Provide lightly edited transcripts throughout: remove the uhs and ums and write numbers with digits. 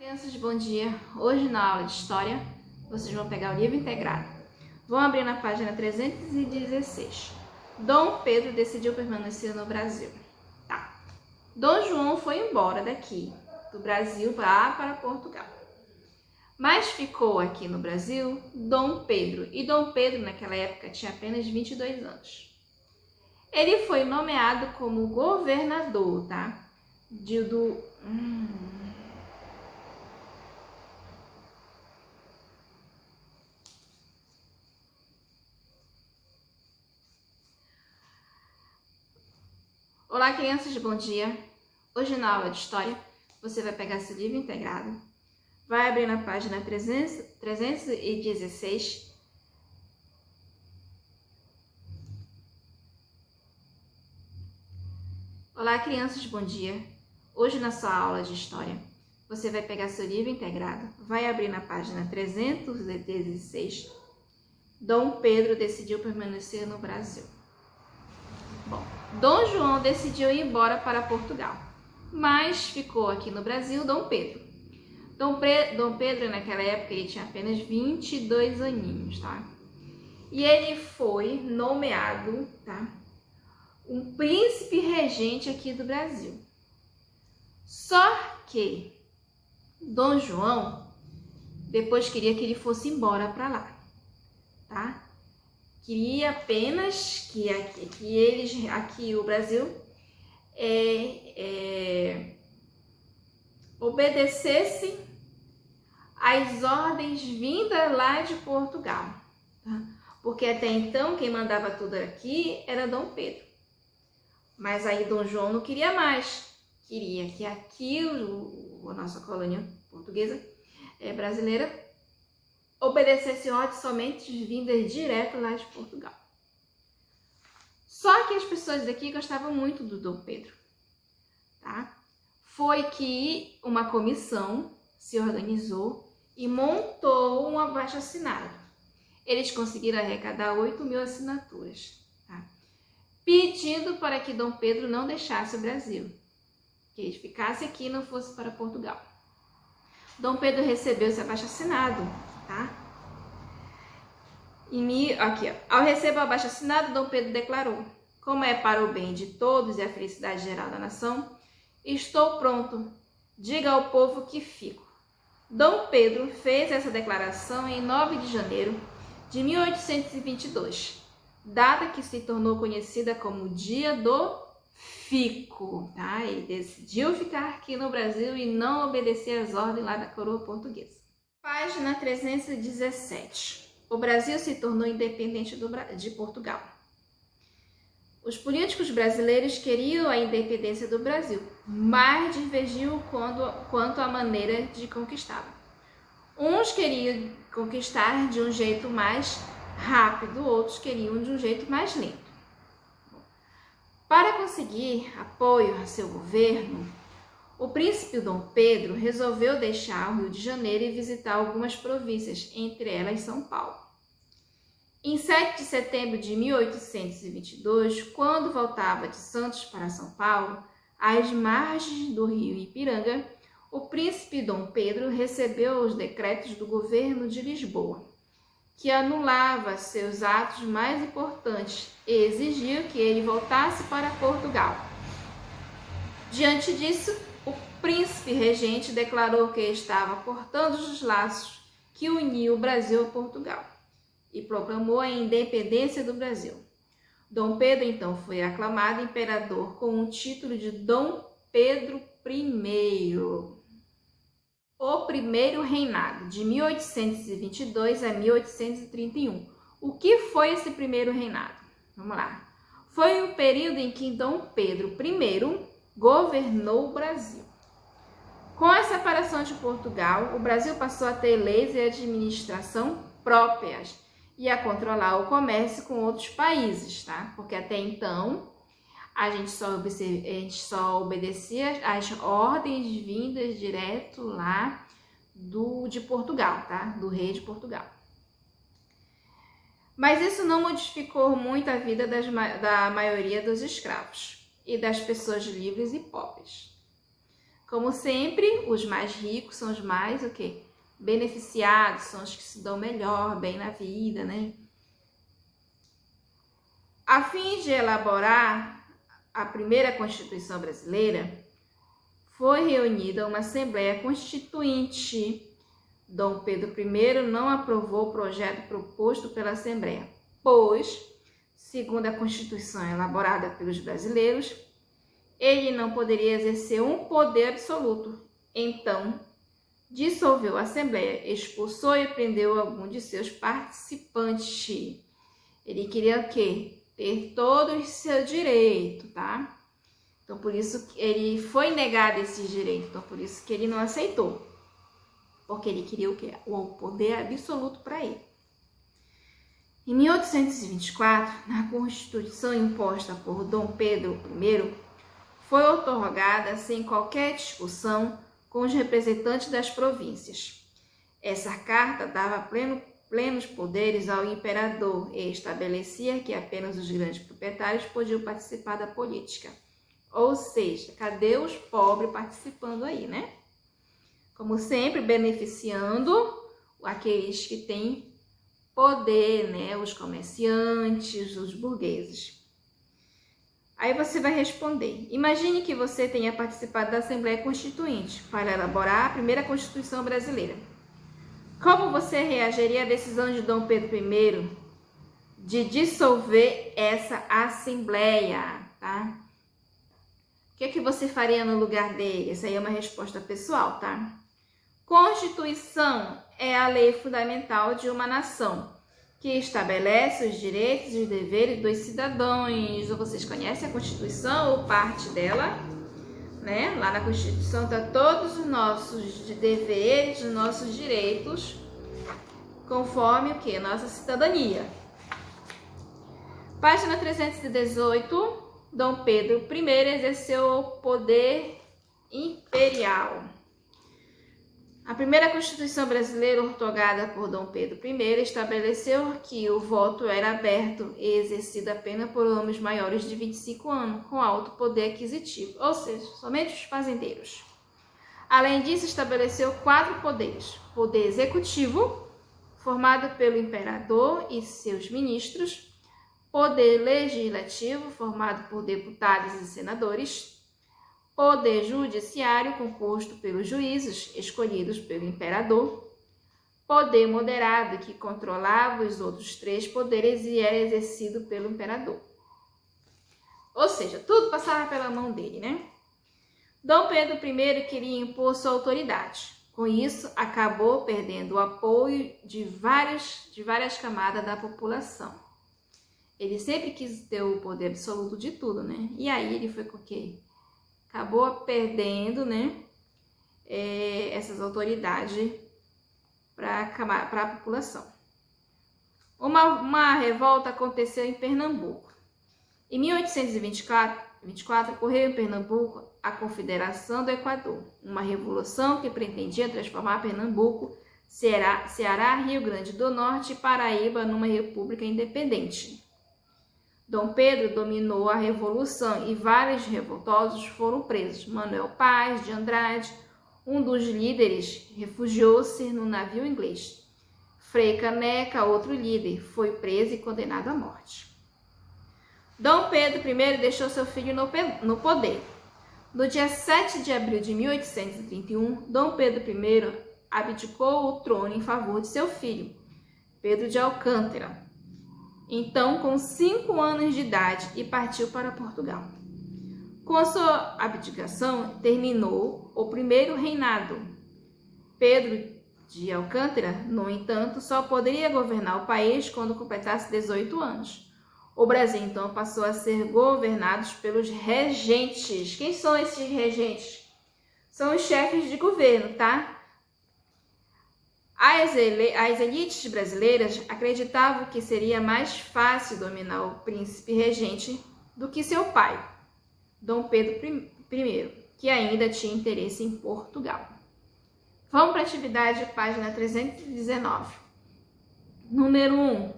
Crianças, bom dia! Hoje na aula de História, vocês vão pegar o livro integrado. Vão abrir na página 316. Dom Pedro decidiu permanecer no Brasil. Tá. Dom João foi embora daqui, do Brasil, para Portugal. Mas ficou aqui no Brasil Dom Pedro. E Dom Pedro, naquela época, tinha apenas 22 anos. Ele foi nomeado como governador, tá? Olá, crianças, bom dia! Hoje na aula de História, você vai pegar seu livro integrado, vai abrir na página 316. Olá, crianças, bom dia! Hoje na sua aula de História, você vai pegar seu livro integrado, vai abrir na página 316. Dom Pedro decidiu permanecer no Brasil. Bom, Dom João decidiu ir embora para Portugal, mas ficou aqui no Brasil Dom Pedro. Dom Pedro, naquela época, ele tinha apenas 22 aninhos, tá? E ele foi nomeado, tá? Um príncipe regente aqui do Brasil. Só que Dom João depois queria que ele fosse embora para lá, tá? Queria apenas que aqui o Brasil obedecesse às ordens vindas lá de Portugal, tá? Porque até então quem mandava tudo aqui era Dom Pedro. Mas aí Dom João não queria mais, queria que aqui a nossa colônia portuguesa brasileira obedecesse ordens somente vindas direto lá de Portugal. Só que as pessoas daqui gostavam muito do Dom Pedro, tá? Foi que uma comissão se organizou e montou um abaixo-assinado. Eles conseguiram arrecadar 8.000 assinaturas, tá? Pedindo para que Dom Pedro não deixasse o Brasil, que ele ficasse aqui e não fosse para Portugal. Dom Pedro recebeu esse abaixo-assinado, tá? Ao receber o abaixo-assinado, Dom Pedro declarou: como é para o bem de todos e a felicidade geral da nação, estou pronto, diga ao povo que fico. Dom Pedro fez essa declaração em 9 de janeiro de 1822, data que se tornou conhecida como Dia do Fico, tá? Ele decidiu ficar aqui no Brasil e não obedecer às ordens lá da coroa portuguesa. Página 317. O Brasil se tornou independente de Portugal. Os políticos brasileiros queriam a independência do Brasil, mas divergiam quanto à maneira de conquistá-la. Uns queriam conquistar de um jeito mais rápido, outros queriam de um jeito mais lento. Para conseguir apoio a seu governo, o príncipe Dom Pedro resolveu deixar o Rio de Janeiro e visitar algumas províncias, entre elas São Paulo. Em 7 de setembro de 1822, quando voltava de Santos para São Paulo, às margens do rio Ipiranga, o príncipe Dom Pedro recebeu os decretos do governo de Lisboa, que anulava seus atos mais importantes e exigiu que ele voltasse para Portugal. Diante disso, o príncipe regente declarou que estava cortando os laços que uniam o Brasil a Portugal e proclamou a independência do Brasil. Dom Pedro então foi aclamado imperador com o título de Dom Pedro I. O primeiro reinado, de 1822 a 1831. O que foi esse primeiro reinado? Vamos lá. Foi o período em que Dom Pedro I governou o Brasil. Com a separação de Portugal, o Brasil passou a ter leis e administração próprias e a controlar o comércio com outros países, tá? Porque até então a gente só obedecia às ordens vindas direto lá de Portugal, tá? Do rei de Portugal. Mas isso não modificou muito a vida da maioria dos escravos e das pessoas livres e pobres. Como sempre, os mais ricos são os mais o quê? Beneficiados, são os que se dão melhor, bem na vida, né? A fim de elaborar a primeira Constituição brasileira, foi reunida uma Assembleia Constituinte. Dom Pedro I não aprovou o projeto proposto pela Assembleia, pois, segundo a Constituição elaborada pelos brasileiros, ele não poderia exercer um poder absoluto. Então, dissolveu a Assembleia, expulsou e prendeu algum de seus participantes. Ele queria o quê? Ter todo o seu direito, tá? Então, por isso que ele foi negado esses direitos. Então, por isso que ele não aceitou. Porque ele queria o quê? O poder absoluto para ele. Em 1824, na Constituição imposta por Dom Pedro I, foi outorgada sem qualquer discussão com os representantes das províncias. Essa carta dava plenos poderes ao imperador e estabelecia que apenas os grandes proprietários podiam participar da política. Ou seja, cadê os pobres participando aí, né? Como sempre, beneficiando aqueles que têm poder, né? Os comerciantes, os burgueses. Aí você vai responder. Imagine que você tenha participado da Assembleia Constituinte para elaborar a primeira Constituição brasileira. Como você reagiria à decisão de Dom Pedro I de dissolver essa Assembleia, tá? O que você faria no lugar dele? Essa aí é uma resposta pessoal, tá? Constituição é a lei fundamental de uma nação, que estabelece os direitos e os deveres dos cidadãos. Vocês conhecem a Constituição ou parte dela? Né? Lá na Constituição estão todos os nossos deveres, os nossos direitos, conforme o que? Nossa cidadania. Página 318. Dom Pedro I exerceu o poder imperial. A primeira Constituição brasileira, outorgada por Dom Pedro I, estabeleceu que o voto era aberto e exercido apenas por homens maiores de 25 anos, com alto poder aquisitivo, ou seja, somente os fazendeiros. Além disso, estabeleceu 4 poderes: poder executivo, formado pelo imperador e seus ministros; poder legislativo, formado por deputados e senadores; poder judiciário, composto pelos juízes escolhidos pelo imperador; poder moderado, que controlava os outros 3 poderes e era exercido pelo imperador. Ou seja, tudo passava pela mão dele, né? Dom Pedro I queria impor sua autoridade. Com isso, acabou perdendo o apoio de várias camadas da população. Ele sempre quis ter o poder absoluto de tudo, né? E aí ele foi com o quê? Acabou perdendo, né? Essas autoridades para a população. Uma revolta aconteceu em Pernambuco. Em 1824, ocorreu em Pernambuco a Confederação do Equador, uma revolução que pretendia transformar Pernambuco, Ceará, Rio Grande do Norte e Paraíba numa república independente. Dom Pedro dominou a revolução e vários revoltosos foram presos. Manuel Paz de Andrade, um dos líderes, refugiou-se no navio inglês. Frei Caneca, outro líder, foi preso e condenado à morte. Dom Pedro I deixou seu filho no poder. No dia 7 de abril de 1831, Dom Pedro I abdicou o trono em favor de seu filho, Pedro de Alcântara, então com 5 anos de idade, e partiu para Portugal. Com a sua abdicação, terminou o primeiro reinado. Pedro de Alcântara, no entanto, só poderia governar o país quando completasse 18 anos. O Brasil, então, passou a ser governado pelos regentes. Quem são esses regentes? São os chefes de governo, tá? As elites brasileiras acreditavam que seria mais fácil dominar o príncipe regente do que seu pai, Dom Pedro I, que ainda tinha interesse em Portugal. Vamos para a atividade, página 319. Número 1.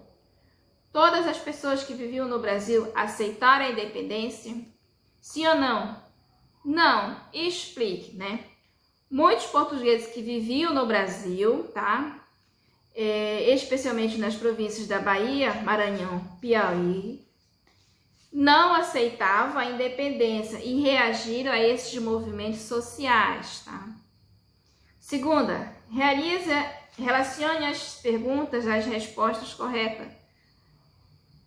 Todas as pessoas que viviam no Brasil aceitaram a independência? Sim ou não? Não. Explique, né? Muitos portugueses que viviam no Brasil, tá? Especialmente nas províncias da Bahia, Maranhão, Piauí, não aceitavam a independência e reagiram a esses movimentos sociais, tá? Segunda, relacione as perguntas às respostas corretas.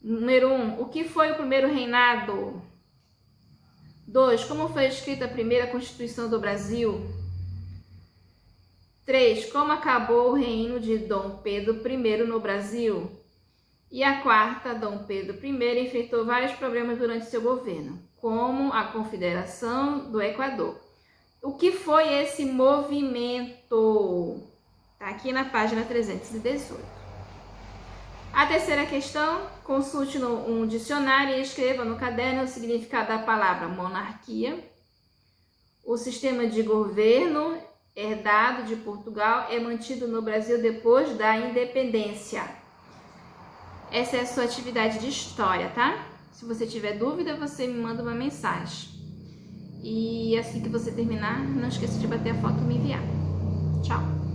Número 1, o que foi o primeiro reinado? 2, como foi escrita a primeira Constituição do Brasil? 3, como acabou o reino de Dom Pedro I no Brasil? E a quarta, Dom Pedro I enfrentou vários problemas durante seu governo, como a Confederação do Equador. O que foi esse movimento? Está aqui na página 318. A terceira questão, consulte um dicionário e escreva no caderno o significado da palavra monarquia. O sistema de governo herdado de Portugal é mantido no Brasil depois da independência. Essa é a sua atividade de história, tá? Se você tiver dúvida, você me manda uma mensagem. E assim que você terminar, não esqueça de bater a foto e me enviar. Tchau!